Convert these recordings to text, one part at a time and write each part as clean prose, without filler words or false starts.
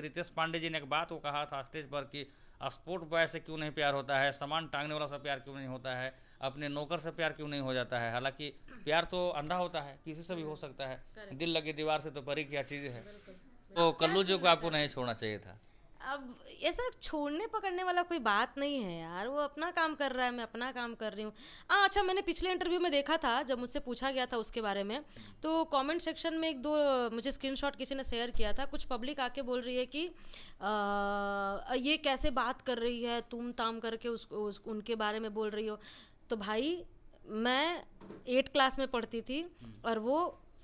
रितेश पांडे जी ने एक बात को कहा था स्टेज पर कि स्पोर्ट बॉय से क्यों नहीं प्यार होता है, सामान टांगने वाला से प्यार क्यों नहीं होता है, अपने नौकर से प्यार क्यों नहीं हो जाता है। हालांकि प्यार तो अंधा होता है, किसी से भी हो सकता है, दिल लगी दीवार से तो परी क्या चीज़ है। तो कल्लू जी को आपको नहीं छोड़ना चाहिए था। अब ऐसा छोड़ने पकड़ने वाला कोई बात नहीं है यार, वो अपना काम कर रहा है, मैं अपना काम कर रही हूँ। अच्छा, मैंने पिछले इंटरव्यू में देखा था जब मुझसे पूछा गया था उसके बारे में, तो कमेंट सेक्शन में एक दो मुझे स्क्रीनशॉट किसी ने शेयर किया था। कुछ पब्लिक आके बोल रही है कि ये कैसे बात कर रही है, तुम ताम करके उनके बारे में बोल रही हो। तो भाई, मैं 8 क्लास में पढ़ती थी और वो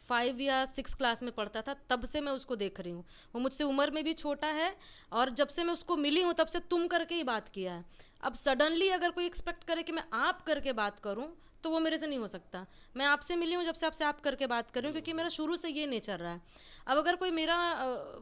5 या 6 क्लास में पढ़ता था, तब से मैं उसको देख रही हूँ। वो मुझसे उम्र में भी छोटा है और जब से मैं उसको मिली हूँ तब से तुम करके ही बात किया है। अब सडनली अगर कोई एक्सपेक्ट करे कि मैं आप करके बात करूँ तो वो मेरे से नहीं हो सकता। मैं आपसे मिली हूँ जब से आपसे आप करके बात कर रही हूँ, क्योंकि मेरा शुरू से ये नेचर रहा है। अब अगर कोई मेरा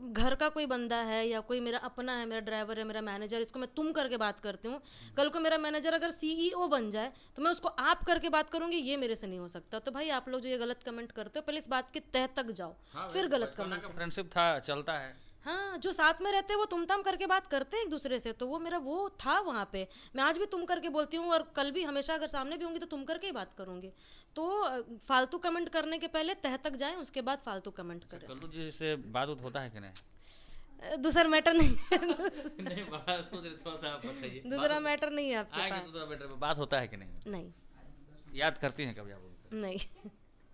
घर का कोई बंदा है या कोई मेरा अपना है, मेरा ड्राइवर है, मेरा मैनेजर, इसको मैं तुम करके बात करती हूँ, कल को मेरा मैनेजर अगर सीईओ बन जाए तो मैं उसको आप करके बात करूँगी, ये मेरे से नहीं हो सकता। तो भाई, आप लोग जो ये गलत कमेंट करते हो, पहले इस बात के तह तक जाओ, हाँ, फिर गलत बचपना कमेंट का करो। फ्रेंडशिप था, चलता है। हाँ, जो साथ में रहते हैं वो तुम ताम करके बात करते हैं एक दूसरे से, तो वो मेरा वो था वहाँ पे। मैं आज भी तुम करके बोलती हूँ और कल भी हमेशा अगर सामने भी होंगी तो तुम करके ही बात करूँगी। तो फालतू कमेंट करने के पहले तह तक जाएं, उसके बाद फालतू कमेंट करें। कल्लू जी से बात उत होता है कि नहीं? दूसरा मैटर नहीं है। नहीं, बड़ा सोच रहे, थोड़ा सा आप बताइए। दूसरा मैटर नहीं है आपके आएंगे पास। दूसरा मैटर पे, बात होता है कि नहीं? नहीं। याद करती हैं कभी आप उनको? नहीं।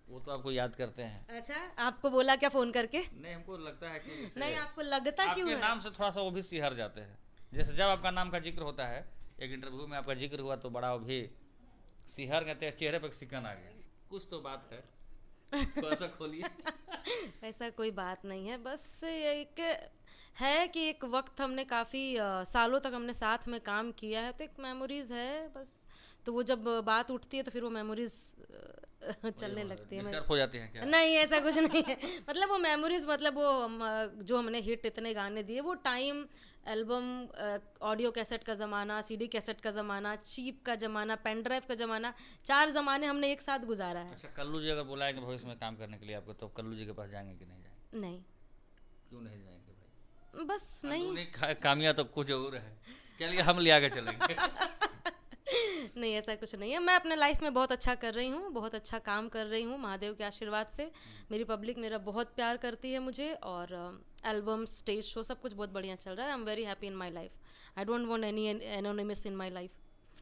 वो तो आपको याद करते हैं। अच्छा, आपको बोला क्या फोन करके? नहीं, हमको लगता है कि जैसे नहीं, आपको लगता क्यों आपके है? नाम से थोड़ा सा वो भी सिहर जाते हैं। जैसे जब आपका नाम का जिक्र होता है, एक इंटरव्यू में आपका जिक्र हुआ तो बड़ा वो भी सिहर कहते हैं, चेहरे पर सिकन आ गया। कुछ तो बात है, थोड़ा सा खोलिए। ऐसा कोई बात नहीं है, बस एक है कि एक वक्त हमने काफ़ी सालों तक हमने साथ में काम किया है, तो एक मेमोरीज है बस। तो वो जब बात उठती है तो फिर वो मेमोरीज चलने लगती है। डिस्टर्ब हो जाते हैं क्या? नहीं, ऐसा कुछ नहीं है। मतलब वो मेमोरीज, मतलब वो जो हमने हिट इतने गाने दिए, वो टाइम, एल्बम, ऑडियो कैसेट का ज़माना, सीडी कैसेट का ज़माना, चीप का ज़माना, पेन ड्राइव का ज़माना, 4 ज़माने हमने एक साथ गुजारा है। अच्छा, कल्लू जी अगर बुलाएंगे भविष्य में काम करने के लिए आपको, तो कल्लू जी के पास जाएंगे कि नहीं जाएंगे? नहीं, क्यों नहीं जाएंगे भाई? बस नहीं। अंदरूनी कामियां तो कुछ और है। चलिए, हम ले आके चलेंगे। नहीं, ऐसा कुछ नहीं है। मैं अपने लाइफ में बहुत अच्छा कर रही हूँ, बहुत अच्छा काम कर रही हूँ महादेव के आशीर्वाद से। मेरी पब्लिक मेरा बहुत प्यार करती है मुझे, और एल्बम, स्टेज शो, सब कुछ बहुत बढ़िया चल रहा है। I am very happy in my life. I don't want any anonymous in my life.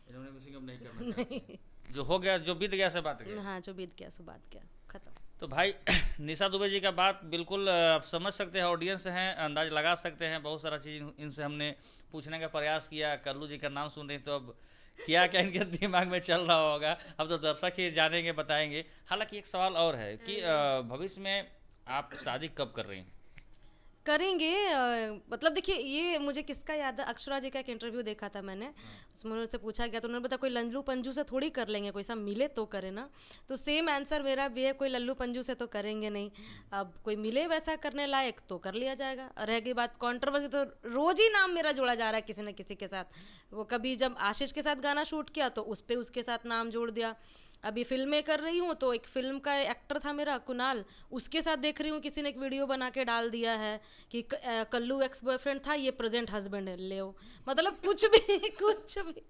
इन्होंने मिसिंग अब नहीं करना चाहते। जो हो गया, जो बीत गया से बात गया। हाँ, जो बीत गया सो बात गया, खत्म। तो भाई निशा दुबे जी का बात बिल्कुल आप समझ सकते हैं, ऑडियंस हैं, अंदाज लगा सकते हैं। बहुत सारा चीज़ इनसे हमने पूछने का प्रयास किया। कल्लू जी का नाम सुन रहे तो अब क्या क्या इनके दिमाग में चल रहा होगा, अब तो दर्शक ही जानेंगे, बताएंगे। हालांकि एक सवाल और है कि भविष्य में आप शादी कब कर रही हैं? करेंगे। मतलब देखिए, ये मुझे किसका याद है, अक्षरा जी का एक इंटरव्यू देखा था मैंने, उसमें उनसे पूछा गया तो उन्होंने बताया कोई लल्लू पंजू से थोड़ी कर लेंगे, कोई सा मिले तो करे ना। तो सेम आंसर मेरा भी है, कोई लल्लू पंजू से तो करेंगे नहीं। अब कोई मिले वैसा करने लायक तो कर लिया जाएगा। और रह गई बात कंट्रोवर्सी, तो रोज ही नाम मेरा जोड़ा जा रहा है किसी न किसी के साथ। वो कभी जब आशीष के साथ गाना शूट किया तो उस पर उसके साथ नाम जोड़ दिया। अभी फिल्में कर रही हूँ तो एक फिल्म का एक्टर था मेरा कुणाल, उसके साथ देख रही हूँ किसी ने एक वीडियो बना के डाल दिया है कि कल्लू एक्स बॉयफ्रेंड था, ये प्रेजेंट हस्बैंड है, ले। कुछ भी कुछ भी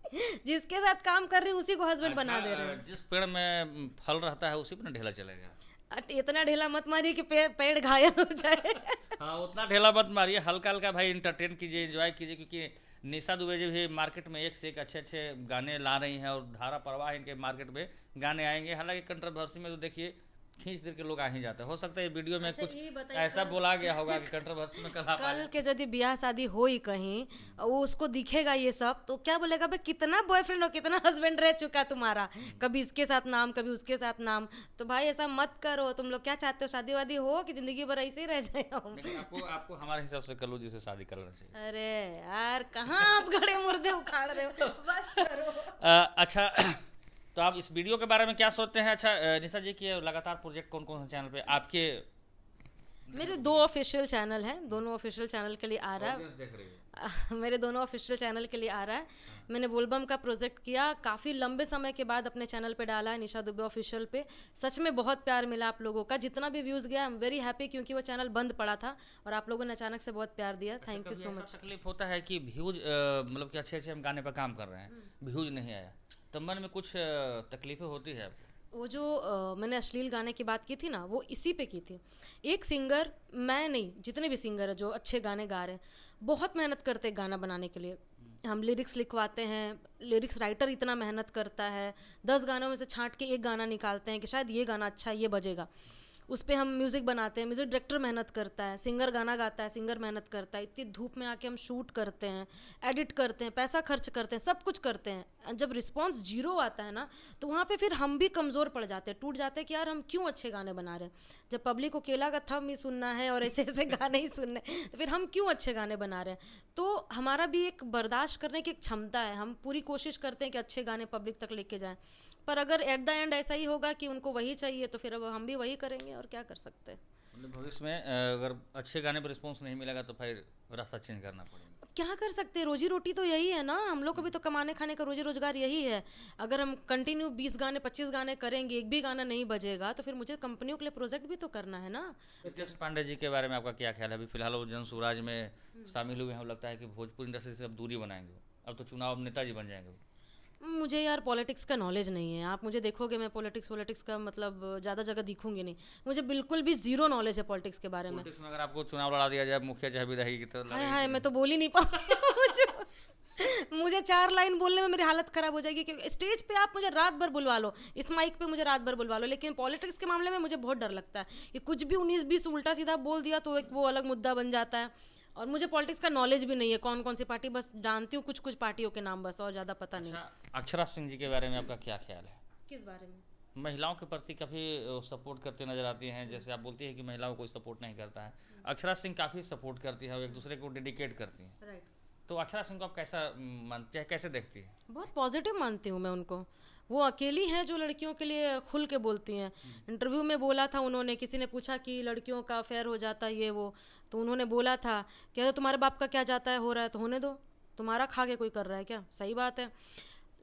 जिसके साथ काम कर रही हूँ उसी को हस्बैंड बना दे रहे हैं। जिस पेड़ में फल रहता है उसी पर ढेला चलेगा। इतना ढेला मत मारिए कि पेड़ घायल हो जाए। हाँ, उतना ढेला मत मारिए, हल्का हल्का भाई इंटरटेन कीजिए, एंजॉय कीजिए। क्योंकि निशा दुबे जी भी मार्केट में एक से एक अच्छे अच्छे गाने ला रही हैं और धारा प्रवाह इनके मार्केट में गाने आएंगे। हालांकि कंट्रोवर्सी में तो देखिए खींच देर के लोग आ ही जाते हैं। हो सकता है ये वीडियो में अच्छा, कुछ ये बताइए, ऐसा बोला गया होगा कि कंट्रोवर्सी में कल आप कल के यदि ब्याह शादी हो ही कहीं, वो उसको दिखेगा ये सब तो क्या बोलेगा, भाई कितना बॉयफ्रेंड और कितना हस्बैंड रह चुका तुम्हारा, कभी इसके साथ नाम, कभी उसके साथ नाम। तो भाई ऐसा मत करो। तुम लोग क्या चाहते हो, शादी वादी हो कि जिंदगी भर ऐसे ही रह जाए हम? लेकिन आपको आपको हमारे हिसाब से कल्लू जी से शादी करना चाहिए। अरे यार, कहाँ आप गड़े मुर्दे उखाड़ रहे हो, बस करो। अच्छा, तो आप इस वीडियो के बारे में क्या सोचते हैं? अच्छा, निशा जी की लगातार प्रोजेक्ट कौन कौन से चैनल पे आपके मेरे 2 ऑफिशियल चैनल हैं, दोनों ऑफिशियल चैनल के लिए आ रहा है। ऑडियंस देख रही है। मेरे दोनों ऑफिशियल चैनल के लिए आ रहा है। मैंने बोलबम का प्रोजेक्ट किया, काफ़ी लंबे समय के बाद अपने चैनल पे डाला है, निशा दुबे ऑफिशियल पे। सच में बहुत प्यार मिला आप लोगों का, जितना भी व्यूज़ गया आई एम वेरी हैप्पी, क्योंकि वो चैनल बंद पड़ा था और आप लोगों ने अचानक से बहुत प्यार दिया। Thank you so much. तकलीफ होता है कि व्यूज मतलब कि अच्छे अच्छे हम गाने पर काम कर रहे हैं, व्यूज नहीं आया, तो मन में कुछ तकलीफें होती है आपको? वो जो मैंने अश्लील गाने की बात की थी ना, वो इसी पे की थी। एक सिंगर, मैं नहीं, जितने भी सिंगर हैं जो अच्छे गाने गा रहे हैं, बहुत मेहनत करते हैं गाना बनाने के लिए। हम लिरिक्स लिखवाते हैं, लिरिक्स राइटर इतना मेहनत करता है, 10 गानों में से छांट के एक गाना निकालते हैं कि शायद ये गाना अच्छा है, ये बजेगा। उस पर हम म्यूज़िक बनाते हैं, म्यूज़िक डायरेक्टर मेहनत करता है, सिंगर गाना गाता है, सिंगर मेहनत करता है, इतनी धूप में आके हम शूट करते हैं, एडिट करते हैं, पैसा खर्च करते हैं, सब कुछ करते हैं। जब रिस्पांस 0 आता है ना, तो वहाँ पे फिर हम भी कमज़ोर पड़ जाते हैं, टूट जाते हैं कि यार हम क्यों अच्छे गाने बना रहे हैं। जब पब्लिक को केला का थंब ही सुनना है और ऐसे ऐसे गाने ही सुनने, तो फिर हम क्यों अच्छे गाने बना रहे हैं। तो हमारा भी एक बर्दाश्त करने की एक क्षमता है, हम पूरी कोशिश करते हैं कि अच्छे गाने पब्लिक तक लेके जाएं। पर अगर एट द एंड ऐसा ही होगा कि उनको वही चाहिए, तो फिर अब हम भी वही करेंगे, और क्या कर सकते हैं। मतलब भविष्य में अगर अच्छे गाने पर रिस्पॉन्स नहीं मिलेगा तो फिर रास्ता चेंज करना पड़ेगा। अब क्या कर सकते हैं, रोजी रोटी तो यही है ना, हम लोग को भी तो कमाने खाने का रोजी रोजगार यही है। अगर हम कंटिन्यू 20 गाने 25 गाने करेंगे, एक भी गाना नहीं बजेगा, तो फिर मुझे कंपनियों के लिए प्रोजेक्ट भी तो करना है ना। रितेश पांडे जी के बारे में आपका क्या ख्याल है? अभी फिलहाल वो जन स्वराज में शामिल हुए हैं, लगता है कि भोजपुरी इंडस्ट्री से अब दूरी बनाएंगे वो। अब तो चुनाव नेताजी बन जाएंगे वो। मुझे यार पॉलिटिक्स का नॉलेज नहीं है, आप मुझे देखोगे मैं पॉलिटिक्स का मतलब ज़्यादा जगह दिखूंगी नहीं। मुझे बिल्कुल भी ज़ीरो नॉलेज है पॉलिटिक्स के बारे में। पॉलिटिक्स में अगर आपको चुनाव लड़ा दिया जाए, मुखिया चाहे विधायक की, तो हाय हाय, मैं तो बोल ही नहीं पाऊंगी। मुझे 4 लाइन बोलने में मेरी हालत खराब हो जाएगी, क्योंकि स्टेज पे आप मुझे रात भर बुलवा लो, इस माइक पे मुझे रात भर बुलवा लो, लेकिन पॉलिटिक्स के मामले में मुझे बहुत डर लगता है कि कुछ भी 19-20 उल्टा सीधा बोल दिया तो एक वो अलग मुद्दा बन जाता है। और मुझे पॉलिटिक्स का नॉलेज भी नहीं है, कौन कौन सी पार्टी बस जानती हूँ, कुछ कुछ पार्टियों के नाम बस, और ज़्यादा पता नहीं। अच्छा, अक्षरा सिंह जी के बारे में आपका क्या ख्याल है? किस बारे में? महिलाओं के प्रति काफ़ी सपोर्ट करते नजर आती हैं, जैसे आप बोलती है कि महिलाओं को कोई सपोर्ट नहीं करता है, अक्षरा सिंह काफ़ी सपोर्ट करती है और एक दूसरे को डेडिकेट करती हैं। राइट। तो अक्षरा सिंह को आप कैसा मानते हैं, कैसे देखती है? बहुत पॉजिटिव मानती हूँ मैं उनको। वो अकेली हैं जो लड़कियों के लिए खुल के बोलती हैं। इंटरव्यू में बोला था उन्होंने, किसी ने पूछा कि लड़कियों का अफेयर हो जाता है ये वो, तो उन्होंने बोला था कि तुम्हारे बाप का क्या जाता है, हो रहा है तो होने दो, तुम्हारा खा के कोई कर रहा है क्या? सही बात है।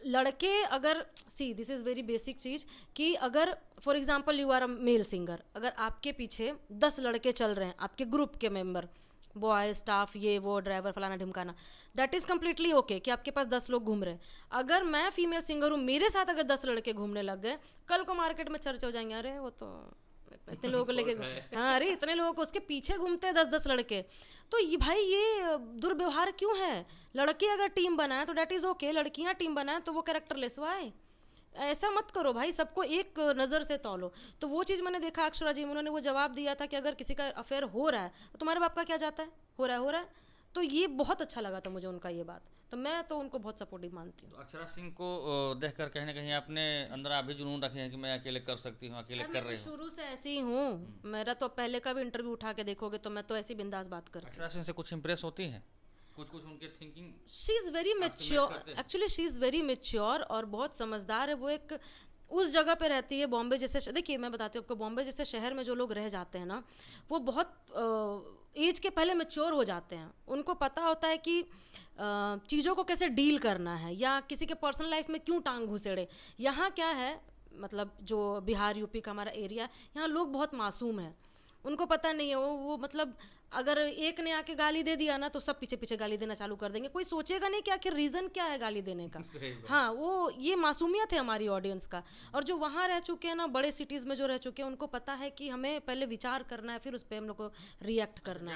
लड़के अगर दिस इज़ वेरी बेसिक चीज़ कि अगर for example you are a male singer, अगर आपके पीछे 10 लड़के चल रहे हैं, आपके ग्रुप के मेंबर, बॉय स्टाफ, ये वो ड्राइवर फलाना ढिमकाना, दैट इज़ कम्प्लीटली ओके कि आपके पास 10 लोग घूम रहे हैं। अगर मैं फीमेल सिंगर हूँ, मेरे साथ अगर 10 लड़के घूमने लग गए, कल को मार्केट में चर्चा हो जाएंगे, अरे वो तो इतने लोगों को लेके, हाँ अरे इतने लोगों को उसके पीछे घूमते हैं 10-10 लड़के। तो ये भाई ये दुर्व्यवहार क्यों है? लड़के अगर टीम बनाए तो डैट इज़ ओके, लड़कियाँ टीम बनाए तो वो कैरेक्टर लेस वाए। ऐसा मत करो भाई, सबको एक नज़र से तौलो। तो वो चीज़ मैंने देखा अक्षरा जी में, उन्होंने वो जवाब दिया था कि अगर किसी का अफेयर हो रहा है तो तुम्हारे बाप का क्या जाता है, हो रहा है। तो ये बहुत अच्छा लगा था मुझे उनका ये बात, तो मैं तो उनको बहुत सपोर्टिव मानती हूँ। तो अक्षरा सिंह को देखकर कहीं ना कहीं आपने अंदर आप भी जुनून रखे हैं कि मैं अकेले कर सकती हूँ, अकेले कर रही हूँ? शुरू से ऐसी ही हूँ, मेरा तो पहले का भी इंटरव्यू उठा के देखोगे तो मैं तो ऐसी बिंदास बात करती हूँ। अक्षरा सिंह से कुछ इंप्रेस होती है, कुछ कुछ उनके thinking? She is very mature, actually she is very mature और बहुत समझदार है। वो एक उस जगह पे रहती है बॉम्बे जैसे, देखिए मैं बताती हूँ आपको, बॉम्बे जैसे शहर में जो लोग रह जाते हैं ना, वो बहुत एज के पहले मैच्योर हो जाते हैं। उनको पता होता है कि चीज़ों को कैसे डील करना है, या किसी के पर्सनल लाइफ में क्यों टांग घुसेड़े। यहाँ क्या है, मतलब जो बिहार यूपी का हमारा एरिया, यहाँ लोग बहुत मासूम हैं, उनको पता नहीं है। वो मतलब अगर एक ने आके गाली दे दिया ना, तो सब पीछे पीछे गाली देना चालू कर देंगे, कोई सोचेगा नहीं कि आखिर रीज़न क्या है गाली देने का। हाँ, वो ये मासूमियत है हमारी ऑडियंस का। और जो वहाँ रह चुके हैं ना, बड़े सिटीज़ में जो रह चुके हैं, उनको पता है कि हमें पहले विचार करना है, फिर उस पर हम लोग को रिएक्ट करना है।